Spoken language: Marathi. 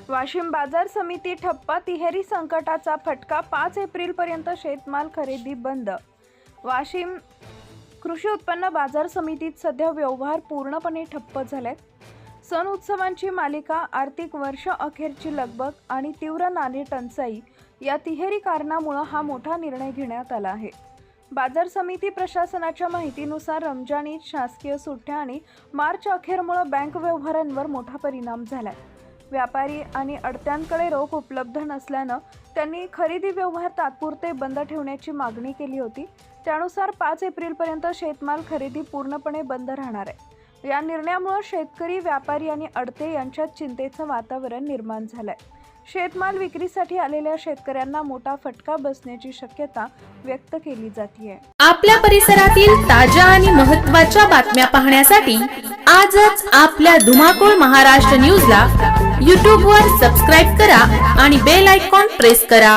वाशिम बाजार समिती ठप्प, तिहेरी संकटाचा फटका, 5 एप्रिलपर्यंत शेतमाल खरेदी बंद। वाशिम कृषी उत्पन्न बाजार समितीत सध्या व्यवहार पूर्णपणे ठप्प झालेत। सण उत्सवांची मालिका, आर्थिक वर्ष अखेरची लगबग आणि तीव्र नाणे टंचाई या तिहेरी कारणामुळे हा मोठा निर्णय घेण्यात आला आहे। बाजार समिती प्रशासनाच्या माहितीनुसार रमजान ईद, शासकीय सुट्ट्या आणि मार्च अखेरमुळे बँक व्यवहारांवर मोठा परिणाम झालाय। व्यापारी आणि अडत्यांकडे रोख उपलब्ध नसल्याने त्यांनी खरेदी व्यवहार तात्पुरते बंद ठेवण्याची मागणी केली होती। त्यानुसार 5 एप्रिलपर्यंत शेतमाल खरेदी पूर्णपणे बंद राहणार आहे। या निर्णयामुळे शेतकरी, व्यापारी आणि अडते यांच्यात चिंतेचं वातावरण निर्माण झालंय। शेतमाल विक्रीसाठी आलेल्या शेतकऱ्यांना मोठा फटका बसण्याची शक्यता व्यक्त केली जाते। आपल्या परिसरातील ताज्या आणि महत्त्वाच्या बातम्या पाहण्यासाठी आजच आपल्या धुमाकूळ महाराष्ट्र न्यूजला YouTube वर सबस्क्राइब करा आणि बेल आयकॉन प्रेस करा।